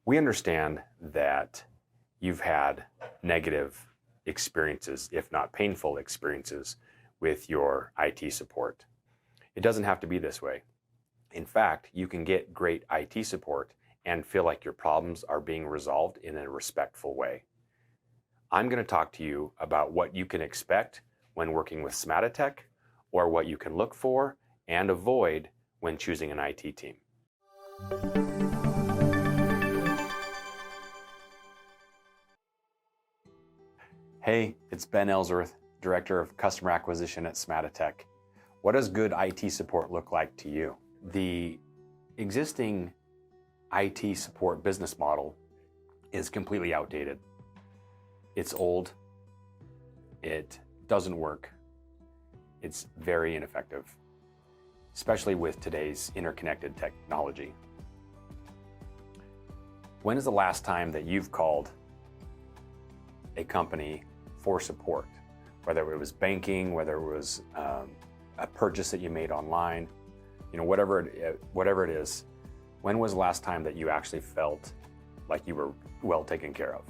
We understand that you've had negative experiences, if not painful experiences, with your IT support. It doesn't have to be this way. In fact, you can get great IT support and feel like your problems are being resolved in a respectful way. I'm going to talk to you about what you can expect when working with Smatotech, or what you can look for and avoid when choosing an IT team. Hey, it's Ben Ellsworth, Director of Customer Acquisition at Smatotech. What does good IT support look like to you? The existing IT support business model is completely outdated. It's old. It doesn't work. It's very ineffective, especially with today's interconnected technology. When is the last time that you've called a company for support? Whether it was banking, whether it was a purchase that you made online, whatever it is, when was the last time that you actually felt like you were well taken care of?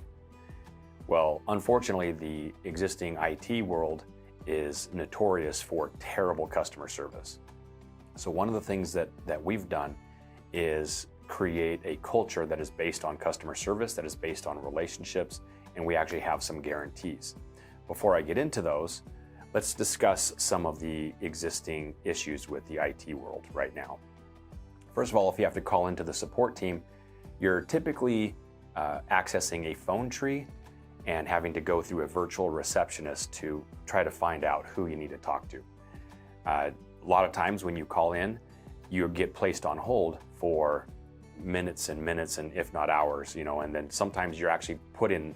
Well, unfortunately, the existing IT world is notorious for terrible customer service. So one of the things that we've done is create a culture that is based on customer service, that is based on relationships, and we actually have some guarantees. Before I get into those, let's discuss some of the existing issues with the IT world right now. First of all, if you have to call into the support team, you're typically accessing a phone tree and having to go through a virtual receptionist to try to find out who you need to talk to. A lot of times when you call in, you get placed on hold for minutes and minutes, and if not hours, and then sometimes you're actually put in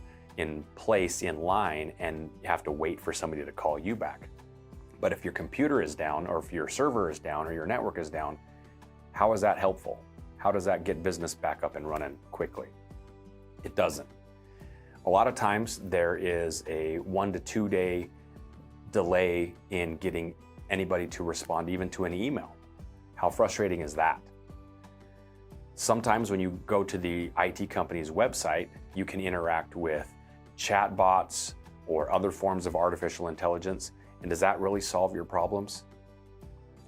place in line and you have to wait for somebody to call you back. But if your computer is down, or if your server is down, or your network is down, how is that helpful? How does that get business back up and running quickly? It doesn't. A lot of times there is a 1 to 2 day delay in getting anybody to respond even to an email. How frustrating is that? Sometimes when you go to the IT company's website, you can interact with chatbots or other forms of artificial intelligence. And does that really solve your problems?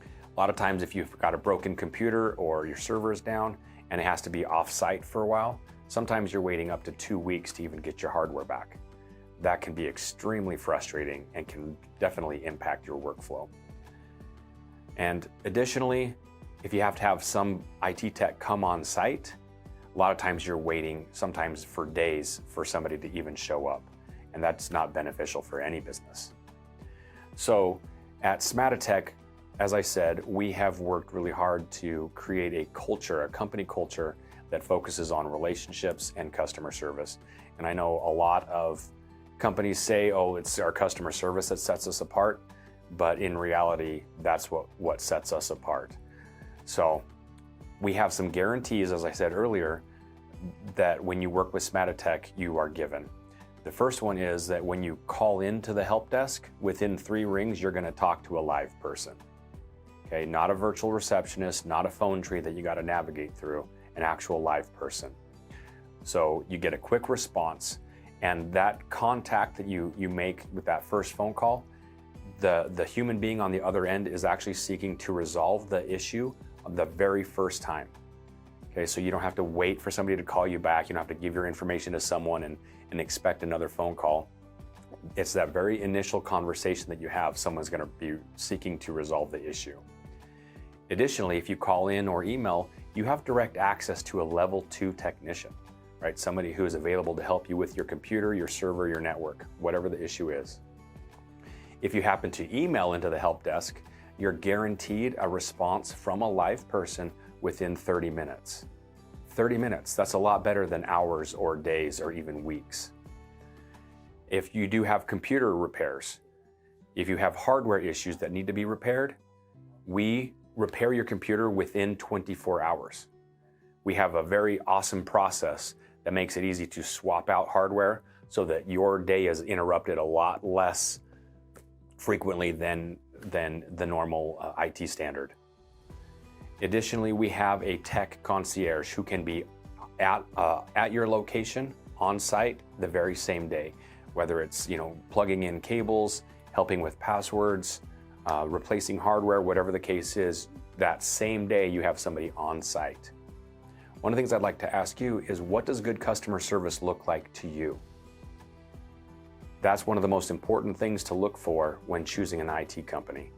A lot of times if you've got a broken computer or your server is down and it has to be off-site for a while, sometimes you're waiting up to 2 weeks to even get your hardware back. That can be extremely frustrating and can definitely impact your workflow. And additionally, if you have to have some IT tech come on site, a lot of times you're waiting sometimes for days for somebody to even show up, and that's not beneficial for any business. So at Smatotech, as I said, we have worked really hard to create a culture, a company culture that focuses on relationships and customer service. And I know a lot of companies say, oh, it's our customer service that sets us apart, but in reality, that's what sets us apart. So we have some guarantees, as I said earlier, that when you work with Smatotech, you are given. The first one is that when you call into the help desk, within 3 rings, you're gonna talk to a live person. Okay, not a virtual receptionist, not a phone tree that you gotta navigate through, an actual live person. So you get a quick response, and that contact that you make with that first phone call, the human being on the other end is actually seeking to resolve the issue the very first time. Okay, so you don't have to wait for somebody to call you back. You don't have to give your information to someone and expect another phone call. It's that very initial conversation that you have, someone's gonna be seeking to resolve the issue. Additionally, if you call in or email, you have direct access to a level 2 technician, right? Somebody who is available to help you with your computer, your server, your network, whatever the issue is. If you happen to email into the help desk, you're guaranteed a response from a live person within 30 minutes. 30 minutes, that's a lot better than hours or days or even weeks. If you do have computer repairs, if you have hardware issues that need to be repaired, we repair your computer within 24 hours. We have a very awesome process that makes it easy to swap out hardware so that your day is interrupted a lot less frequently than the normal IT standard. Additionally, we have a tech concierge who can be at your location on site the very same day, whether it's plugging in cables, helping with passwords, replacing hardware, whatever the case is. That same day you have somebody on site. One of the things I'd like to ask you is, what does good customer service look like to you? That's one of the most important things to look for when choosing an IT company.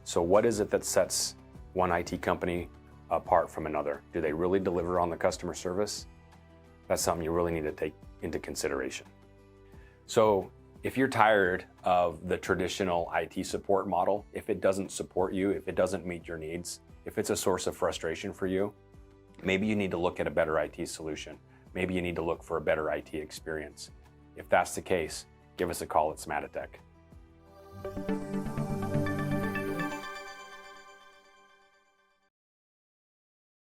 So what is it that sets one IT company apart from another? Do they really deliver on the customer service? That's something you really need to take into consideration. So if you're tired of the traditional IT support model, if it doesn't support you, if it doesn't meet your needs, if it's a source of frustration for you, maybe you need to look at a better IT solution. Maybe you need to look for a better IT experience. If that's the case, give us a call at Smatitech.